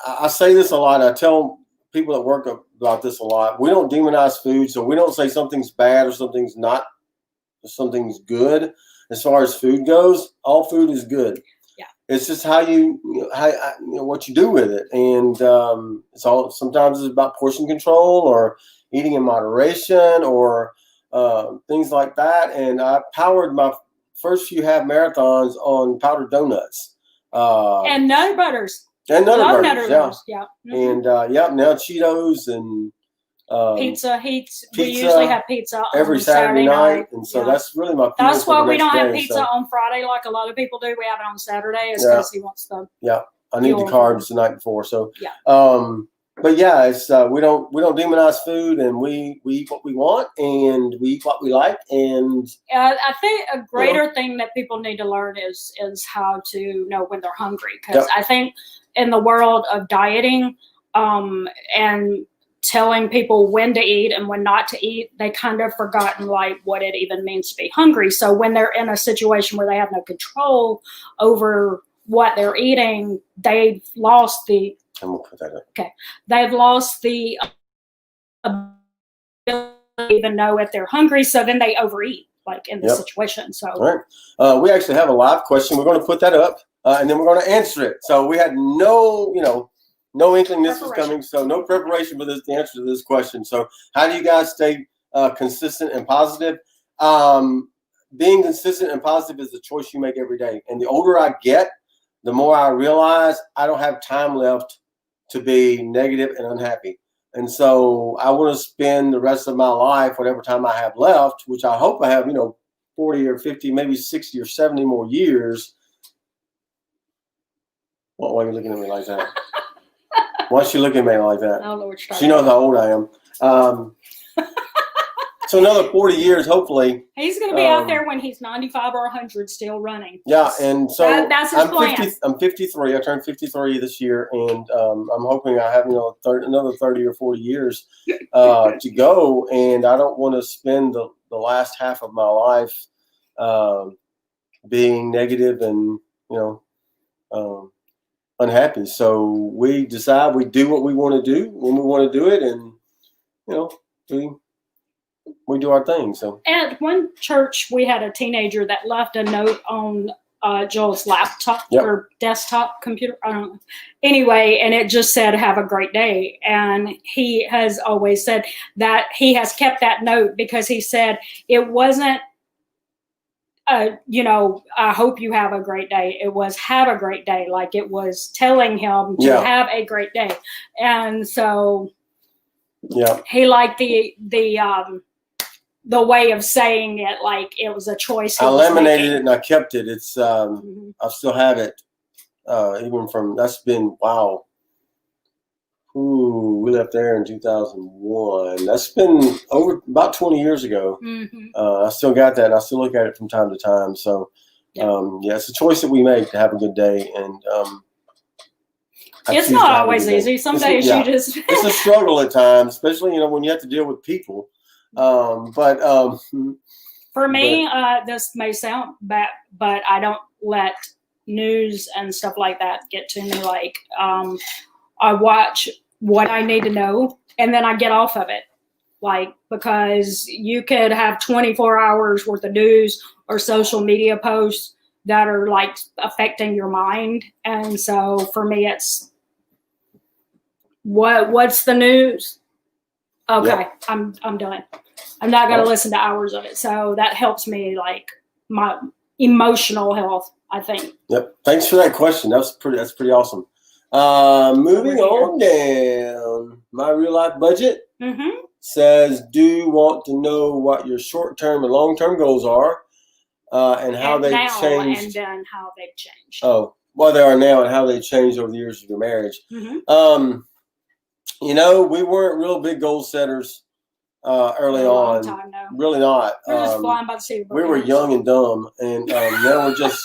I say this a lot. I tell people at work about this a lot. We don't demonize food, so we don't say something's bad or something's not, or something's good. As far as food goes, all food is good. Yeah, it's just how what you do with it, and sometimes it's about portion control or eating in moderation or things like that. And I powered my first few half marathons on powdered donuts and nut butters. And nut butters, yeah. Mm-hmm. And now Cheetos and pizza. We usually have pizza every Saturday night, and so that's really my. That's why we don't have pizza on Friday like a lot of people do. We have it on Saturday, is because he wants the. Yeah, I need the carbs the night before, so. Yeah. But yeah, it's we don't demonize food, and we eat what we want, and we eat what we like, and. I think a greater thing that people need to learn is how to know when they're hungry, because I think in the world of dieting, and telling people when to eat and when not to eat, they kind of forgotten like what it even means to be hungry. So when they're in a situation where they have no control over what they're eating, they've lost the. I'm gonna put that up. Okay, they've lost the ability to even know if they're hungry. So then they overeat, like in this situation. So. All right. We actually have a live question. We're going to put that up, and then we're going to answer it. So we had no inkling this was coming, so no preparation for this, the answer to this question. So how do you guys stay consistent and positive? Being consistent and positive is a choice you make every day. And the older I get, the more I realize I don't have time left to be negative and unhappy. And so I want to spend the rest of my life, whatever time I have left, which I hope I have, 40 or 50, maybe 60 or 70 more years. Why are you looking at me like that? Why is she looking at me like that? I don't know what you're talking She knows how old I am. So another 40 years, hopefully. He's going to be out there when he's 95 or 100 still running. Yeah, and so that's his plan. I'm 53. I turned 53 this year, and I'm hoping I have another 30 or 40 years to go, and I don't want to spend the last half of my life being negative and unhappy. So we decide we do what we want to do when we want to do it, and we do our thing. So at one church, we had a teenager that left a note on Joel's laptop or desktop computer. I don't know. Anyway, and it just said, "Have a great day." And he has always said that he has kept that note because he said it wasn't, I hope you have a great day. It was have a great day. Like it was telling him to have a great day. And so he liked the way of saying it, like it was a choice. I laminated it and I kept it. It's I still have it. Even from that's been wow. Ooh, we left there in 2001. That's been over about 20 years ago. I still got that, and I still look at it from time to time. So, it's a choice that we make to have a good day, and it's not always easy. Some days you just it's a struggle at times, especially when you have to deal with people. For me, this may sound bad, but I don't let news and stuff like that get to me. Like I watch what I need to know, and then I get off of it. Like, because you could have 24 hours worth of news or social media posts that are like affecting your mind. And so for me, it's what's the news? Okay, I'm done. I'm not going to listen to hours of it. So that helps me, like my emotional health, I think. Yep. Thanks for that question. That's pretty awesome. Moving on down, my real life budget says, do you want to know what your short-term and long-term goals are and how they've changed? And then how they've changed. Oh, what they are now and how they changed over the years of your marriage. We weren't real big goal setters early on. Long time, no. Really not. We're just flying by the seat of our We were young and dumb, and now we're just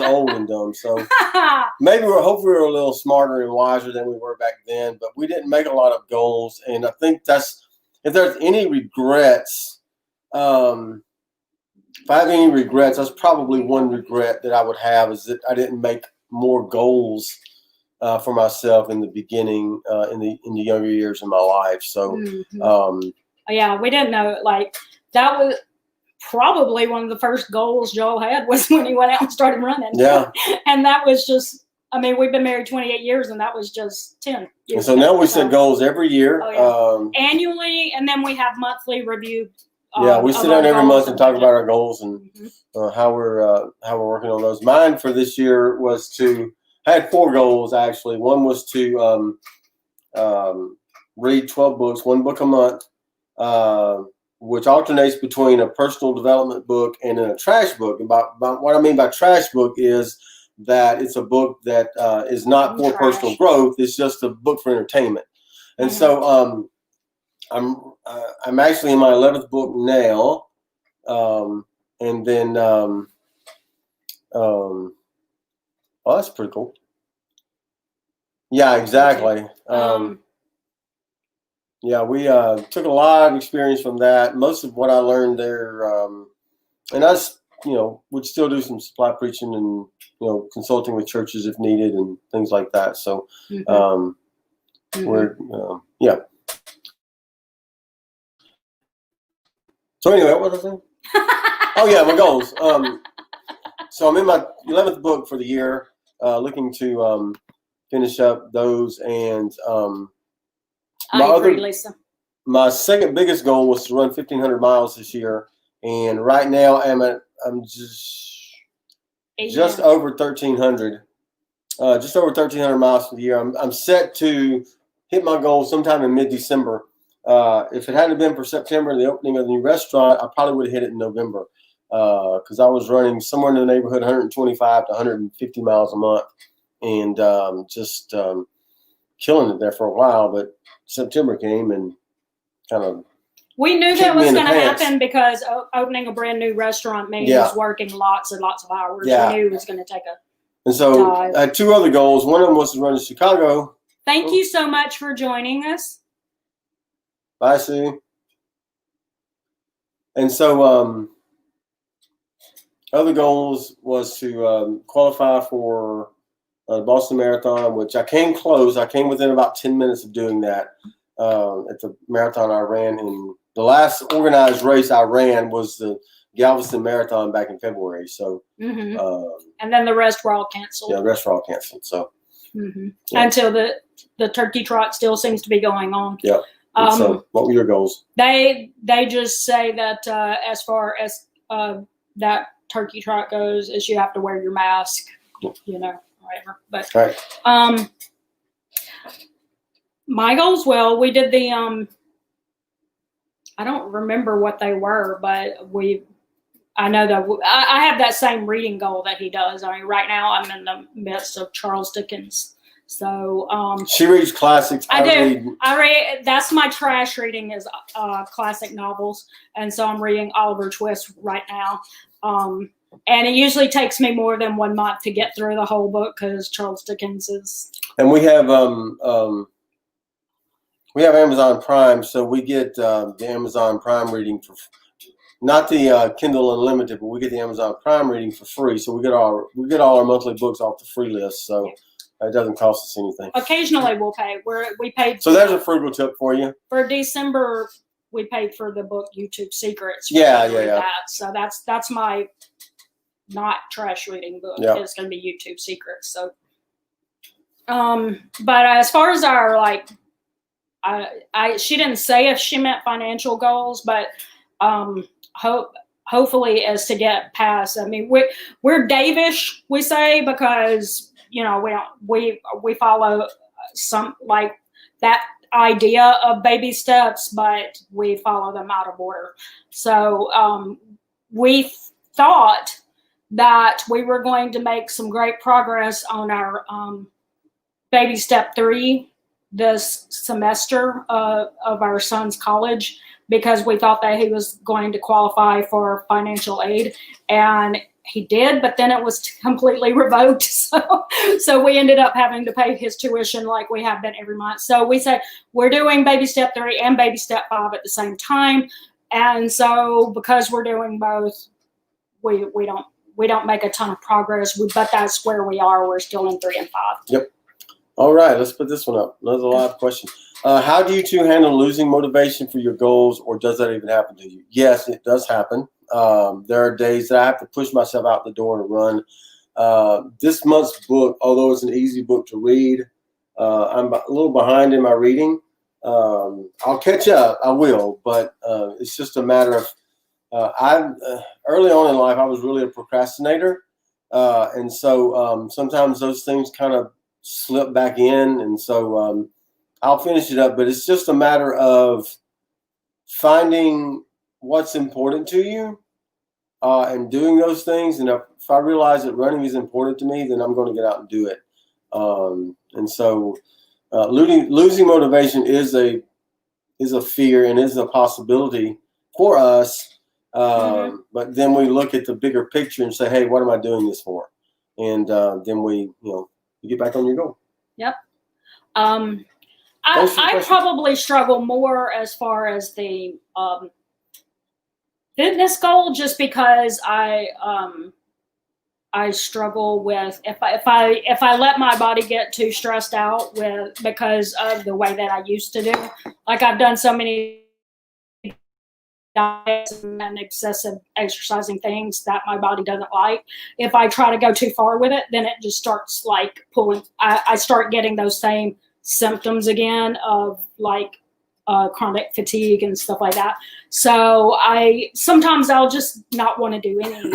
old and dumb. So hopefully we're a little smarter and wiser than we were back then. But we didn't make a lot of goals, and I think if there's any regrets, if I have any regrets, that's probably one regret that I would have is that I didn't make more goals for myself in the beginning, in the younger years of my life. So, we didn't know. Like that was probably one of the first goals Joel had was when he went out and started running. Yeah, and that was just. I mean, we've been married 28 years, and that was just 10 years. And so now we set goals every year, annually, and then we have monthly review. We sit down every month and talk about our goals and how we're working on those. Mine for this year was I had 4 goals actually. One was to read 12 books, 1 book a month, which alternates between a personal development book and a trash book. And by what I mean by trash book is that it's a book that is not for personal growth. It's just a book for entertainment. And so I'm actually in my 11th book now, and then that's pretty cool. Yeah, exactly. We took a lot of experience from that. Most of what I learned there, and I would still do some supply preaching and consulting with churches if needed and things like that. So we're So anyway, what was I saying? My goals. So I'm in my 11th book for the year, looking to finish up those. And my second biggest goal was to run 1,500 miles this year. And right now I'm just over 1,300. Just over 1,300 miles for the year. I'm set to hit my goal sometime in mid-December. If it hadn't been for September and the opening of the new restaurant, I probably would have hit it in November because I was running somewhere in the neighborhood 125 to 150 miles a month and just killing it there for a while. But September came and kind of We knew kicked that me was in the going to pants. happen because opening a brand new restaurant means working lots and lots of hours. Yeah. We knew it was going to take a And so dive. I had 2 other goals. One of them was to run to Chicago. Thank you so much for joining us. Bye, Sue. And so other goals was to qualify for the Boston Marathon, which I came close. I came within about 10 minutes of doing that at the marathon I ran. In the last organized race I ran was the Galveston Marathon back in February. So, and then the rest were all canceled. Yeah, the rest were all canceled. So, until the turkey trot still seems to be going on. Yeah. So, what were your goals? They just say that as far as that turkey trot goes, is you have to wear your mask. You know, whatever. But my goals, well, we did the I don't remember what they were, but I know that I have that same reading goal that he does. I mean, right now I'm in the midst of Charles Dickens. So she reads classics. I do. I read. That's my trash reading is classic novels, and so I'm reading Oliver Twist right now. And it usually takes me more than 1 month to get through the whole book because Charles Dickens is. And we have Amazon Prime, so we get the Amazon Prime reading for not the Kindle Unlimited, but we get the Amazon Prime reading for free. So we get all our monthly books off the free list. So. It doesn't cost us anything. Occasionally we'll pay. We paid. So there's a frugal tip for you. For December, we paid for the book YouTube Secrets. Yeah. That. So that's my not trash reading book. Yep. It's going to be YouTube Secrets. So, but as far as our she didn't say if she meant financial goals, but hopefully is to get past. I mean, we're Davish, we say, because. You know, we follow some like that idea of baby steps, but we follow them out of order. So we thought that we were going to make some great progress on our baby step 3 this semester of our son's college because we thought that he was going to qualify for financial aid, and he did, but then it was completely revoked. So we ended up having to pay his tuition like we have been every month. So we said we're doing baby step 3 and baby step 5 at the same time. And so because we're doing both, we don't make a ton of progress, but that's where we are. We're still in 3 and 5. Yep. All right, let's put this one up. Another live question. How do you 2 handle losing motivation for your goals, or does that even happen to you? Yes, it does happen. There are days that I have to push myself out the door to run. This month's book, although it's an easy book to read, I'm a little behind in my reading. I'll catch up. I will, but it's just a matter of early on in life, I was really a procrastinator. And so sometimes those things kind of slip back in. And so I'll finish it up, but it's just a matter of finding what's important to you and doing those things. And if I realize that running is important to me, then I'm going to get out and do it. And so losing motivation is a fear and is a possibility for us. But then we look at the bigger picture and say, hey, what am I doing this for? And then you get back on your goal. Yep. I probably struggle more as far as the fitness goal, just because I struggle with if I let my body get too stressed out because of the way that I used to do. Like I've done so many diets and excessive exercising things that my body doesn't like. If I try to go too far with it, then it just starts like pulling. I start getting those same symptoms again of like chronic fatigue and stuff like that. So sometimes I'll just not want to do any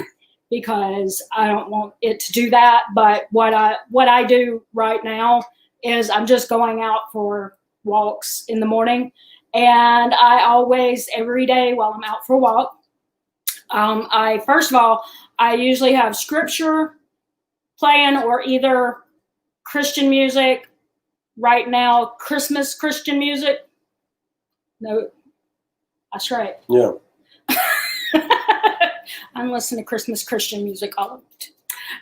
because I don't want it to do that. But what I do right now is I'm just going out for walks in the morning. And I always, every day while I'm out for a walk, first of all, I usually have scripture playing or either Christian music. Right now, Christmas Christian music. No, That's right. Yeah. I'm listening to Christmas Christian music all of it.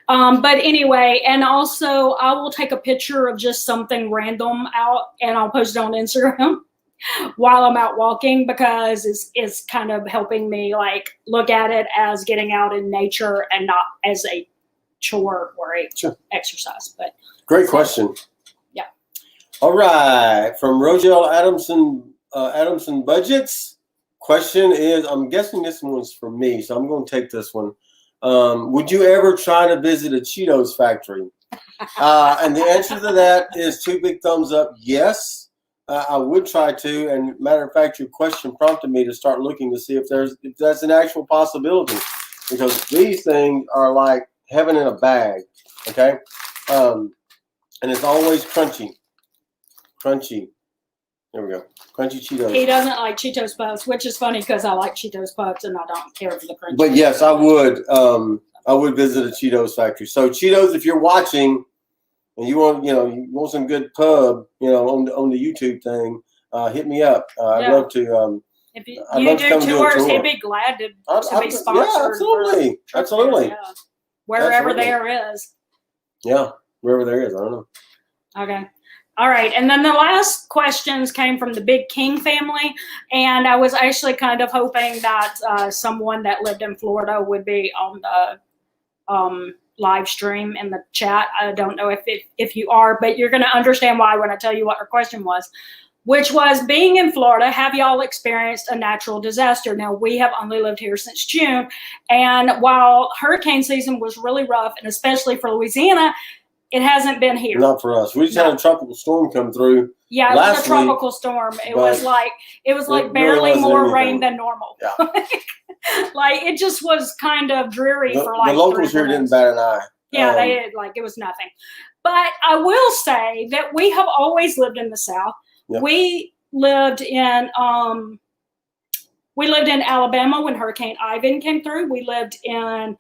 But anyway, and also I will take a picture of just something random out and I'll post it on Instagram while I'm out walking, because it's kind of helping me like look at it as getting out in nature and not as a chore or a exercise. But great question. Yeah. All right. From Rogel Adamson Budgets. Question is, I'm guessing this one's for me, so I'm going to take this one. Would you ever try to visit a Cheetos factory? And the answer to that is 2 big thumbs up. Yes, I would try to. And matter of fact, your question prompted me to start looking to see if that's an actual possibility, because these things are like heaven in a bag. Okay, and it's always crunchy. There we go. Crunchy Cheetos. He doesn't like Cheetos Puffs, which is funny because I like Cheetos Puffs and I don't care for the crunchy. But yes, I would. I would visit a Cheetos factory. So Cheetos, if you're watching and you want some good pub, on the YouTube thing, hit me up. I'd love to. If you do tours, he'd be glad to be sponsored. Yeah, absolutely, absolutely. Yeah. Wherever there is. Yeah, wherever there is. I don't know. Okay. All right. And then the last questions came from the Big King family. And I was actually kind of hoping that someone that lived in Florida would be on the live stream in the chat. I don't know if you are, but you're going to understand why when I tell you what her question was, which was, being in Florida, have y'all experienced a natural disaster? Now, we have only lived here since June. And while hurricane season was really rough, and especially for Louisiana, it hasn't been here. Not for us. We just had a tropical storm come through. Yeah, it was a tropical storm. It was like barely really more anything. rain than normal. Yeah. Like it just was kind of dreary for like the locals here didn't bat an eye. Yeah, they did. Like it was nothing. But I will say that we have always lived in the South. Yep. We lived in Alabama when Hurricane Ivan came through. We lived in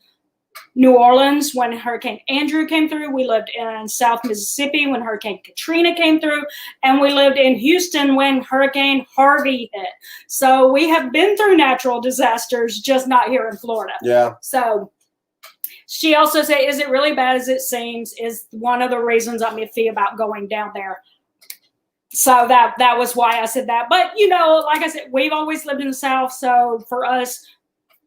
New Orleans when Hurricane Andrew came through. We lived in South Mississippi when Hurricane Katrina came through. And we lived in Houston when Hurricane Harvey hit. So we have been through natural disasters, just not here in Florida. Yeah. So she also said, is it really bad as it seems? Is one of the reasons I'm iffy about going down there. So that was why I said that. But, like I said, we've always lived in the South. So for us,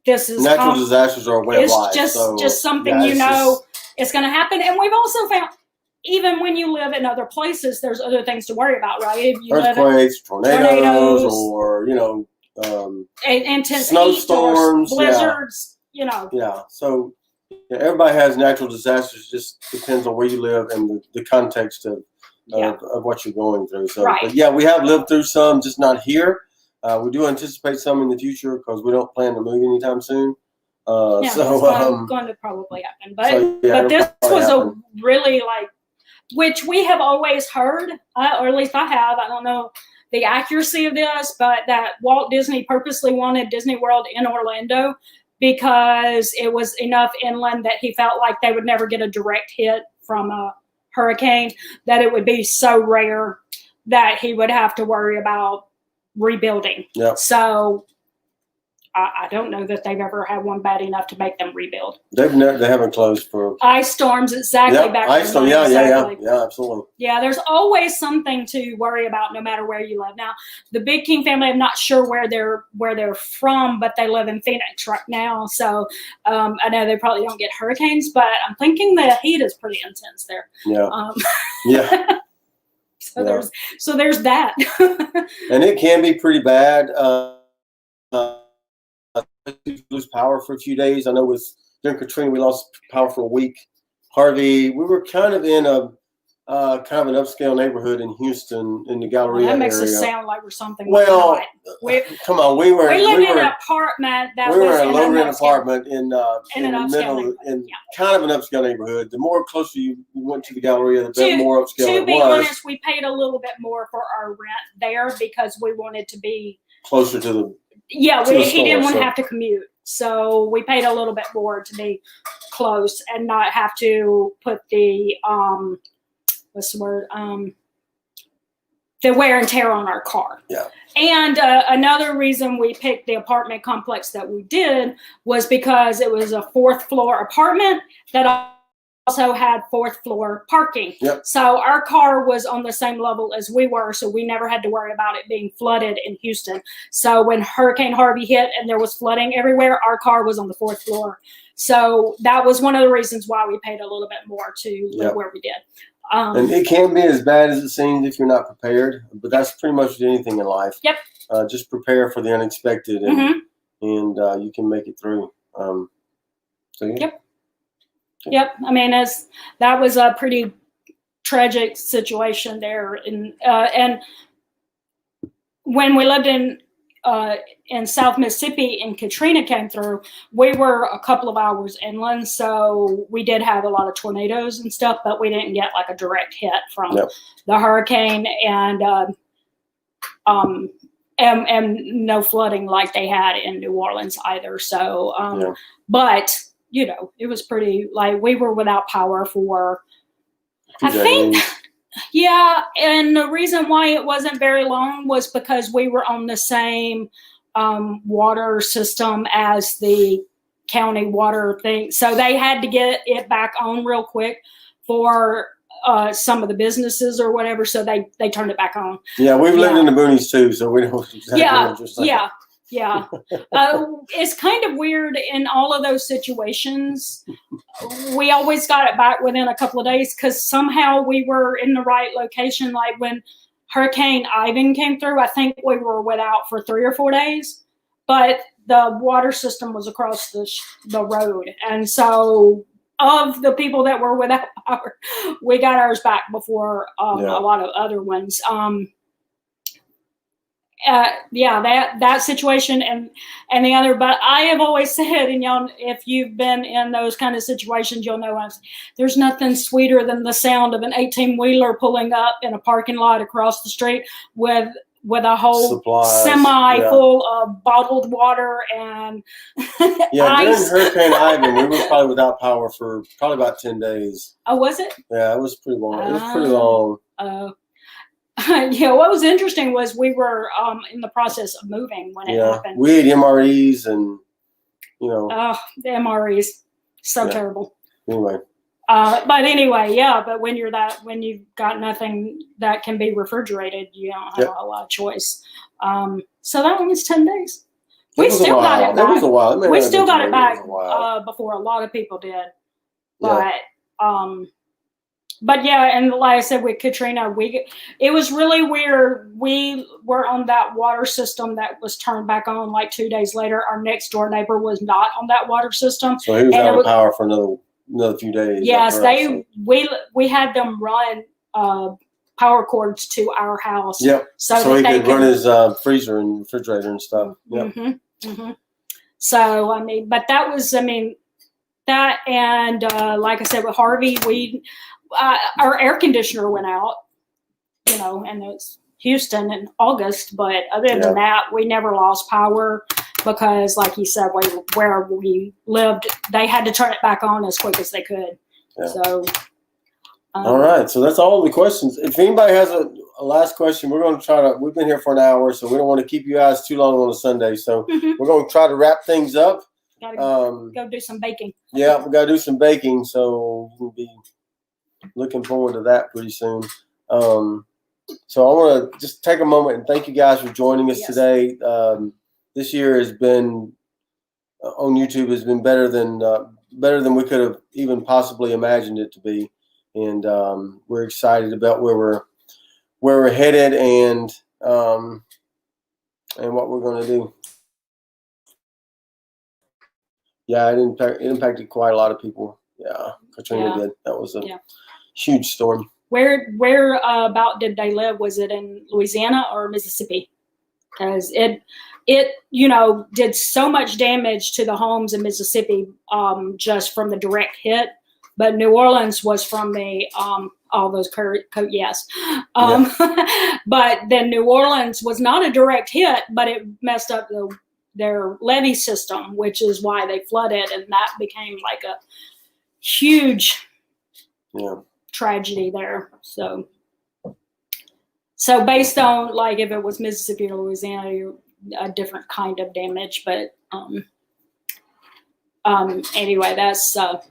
this is natural disasters are a way of life. It's just something it's going to happen. And we've also found, even when you live in other places, there's other things to worry about, right? If you earthquakes, tornadoes, or intense snowstorms, blizzards. Yeah. So everybody has natural disasters. Just depends on where you live and the context of what you're going through. So, right. But yeah, we have lived through some, just not here. We do anticipate some in the future because we don't plan to move anytime soon. It's going to probably happen. But this was a really which we have always heard, or at least I have. I don't know the accuracy of this, but that Walt Disney purposely wanted Disney World in Orlando because it was enough inland that he felt like they would never get a direct hit from a hurricane, that it would be so rare that he would have to worry about rebuilding. Yep. So I don't know that they've ever had one bad enough to make them rebuild. They haven't closed for ice storms. Exactly. Yep. Back ice storm. Exactly. Yeah, absolutely. Yeah, there's always something to worry about no matter where you live. Now, the Big King family, I'm not sure where they're from, but they live in Phoenix right now. So I know they probably don't get hurricanes, but I'm thinking the heat is pretty intense there. Yeah. Yeah. So there's that. And it can be pretty bad. Lose power for a few days. I know during Katrina we lost power for a week. Harvey, we were kind of in a kind of an upscale neighborhood in Houston in the Galleria area. That makes it sound like we're something. Well, come on, we lived in an apartment that we was were in a low rent apartment in the middle, kind of an upscale neighborhood. The more closer you went to the Galleria, the bit more upscale it was. To be honest, we paid a little bit more for our rent there because we wanted to be closer to the. Yeah, he didn't want to have to commute. So we paid a little bit more to be close and not have to put the, what's the word? the wear and tear on our car. Yeah. And another reason we picked the apartment complex that we did was because it was a 4th floor apartment that also had 4th floor parking. Yep. So our car was on the same level as we were, so we never had to worry about it being flooded in Houston. So when Hurricane Harvey hit and there was flooding everywhere, our car was on the 4th floor. So that was one of the reasons why we paid a little bit more to live where we did. And it can be as bad as it seems if you're not prepared, but that's pretty much anything in life. Yep. Just prepare for the unexpected, and you can make it through. So yeah. Yep. Yep. I mean, that was a pretty tragic situation there, and when we lived in South Mississippi and Katrina came through, we were a couple of hours inland, so we did have a lot of tornadoes and stuff, but we didn't get like a direct hit from the hurricane, and no flooding like they had in New Orleans either. So, but you know, it was pretty, like, we were without power for, I think. Yeah, and the reason why it wasn't very long was because we were on the same water system as the county water thing. So they had to get it back on real quick for some of the businesses or whatever. So they turned it back on. Yeah, we've lived in the boonies too, so we know exactly what you're saying. Yeah. It's kind of weird in all of those situations. We always got it back within a couple of days because somehow we were in the right location. Like when Hurricane Ivan came through, I think we were without for 3 or 4 days, but the water system was across the road. And so of the people that were without power, we got ours back before a lot of other ones. That situation and the other, but I have always said, and y'all, if you've been in those kind of situations, you'll know there's nothing sweeter than the sound of an 18-wheeler pulling up in a parking lot across the street with a whole supplies, semi full of bottled water and ice. During Hurricane Ivan, we were probably without power for probably about 10 days. Oh, was it? Yeah, it was pretty long. It was pretty long. What was interesting was we were in the process of moving when it happened. We had MREs and, the MREs, so terrible. Anyway. But when you've got nothing that can be refrigerated, you don't have a lot of choice. So that one was 10 days. We still got it back. That was a while. We still got it back before a lot of people did. But and like I said, with Katrina, it was really weird. We were on that water system that was turned back on like 2 days later. Our next door neighbor was not on that water system. So he was out of power for another few days. Yes, we had them run power cords to our house. Yep. So he could run his freezer and refrigerator and stuff. Yep. So, I mean, but that was, that and like I said, with Harvey, our air conditioner went out, and it's Houston in August, but other than that, we never lost power because, like you said, where we lived, they had to turn it back on as quick as they could. Yeah. So, all right. So that's all the questions. If anybody has a last question, we're going to we've been here for an hour, so we don't want to keep you guys too long on a Sunday. So we're going to try to wrap things up. Gotta go do some baking. Yeah, we got to do some baking, so we'll be looking forward to that pretty soon. So I want to just take a moment and thank you guys for joining us today. This year has been on YouTube has been better than we could have even possibly imagined it to be, and we're excited about where we're headed and what we're going to do. Yeah, it impacted quite a lot of people. Yeah, Katrina did. That was a huge storm. Where about did they live? Was it in Louisiana or Mississippi? Because it did so much damage to the homes in Mississippi just from the direct hit. But New Orleans was from the all those But then New Orleans was not a direct hit, but it messed up their levee system, which is why they flooded, and that became like a huge tragedy there. So So based on like if it was Mississippi or Louisiana, a different kind of damage. But anyway, that's so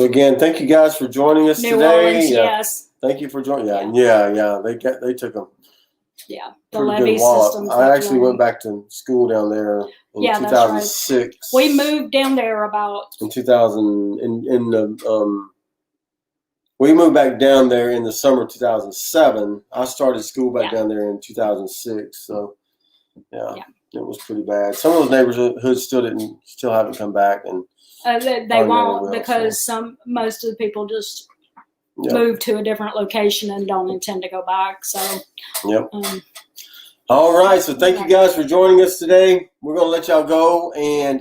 again, thank you guys for joining us New today. Orleans. Yes. Thank you for joining. Yeah. They took them. Yeah, the Pretty levee good wallop. systems. I actually went back to school down there in 2006. That's right. We moved down there about in 2000 in the we moved back down there in the summer of 2007. I started school back down there in 2006. So yeah, it was pretty bad. Some of those neighborhoods still haven't come back, and they won't because most of the people just move to a different location and don't intend to go back. So all right, so thank you guys for joining us today. We're gonna let y'all go, and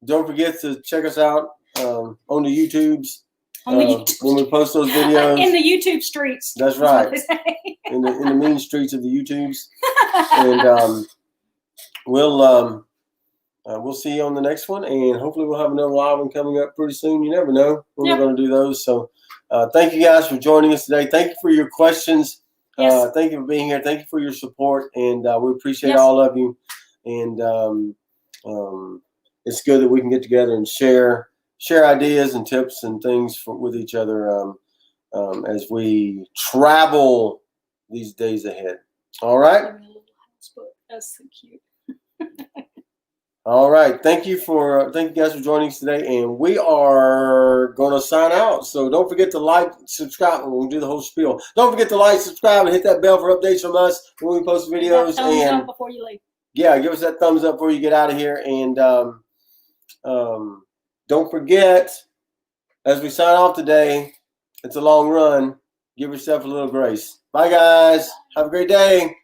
don't forget to check us out on the YouTubes when we post those videos in the YouTube streets. That's right, in the mean streets of the YouTubes, and we'll see you on the next one, and hopefully we'll have another live one coming up pretty soon. You never know when we're going to do those. So thank you guys for joining us today. Thank you for your questions. Thank you for being here. Thank you for your support, and we appreciate all of you. And it's good that we can get together and share ideas and tips and things with each other as we travel these days ahead. All right. That's so cute. All right. Thank you guys for joining us today, and we are going to sign out. So don't forget to like, subscribe, and we'll do the whole spiel. Don't forget to like, subscribe, and hit that bell for updates from us when we post videos. Thumbs up before you leave. Yeah, give us that thumbs up before you get out of here, and don't forget, as we sign off today, it's a long run. Give yourself a little grace. Bye, guys. Have a great day.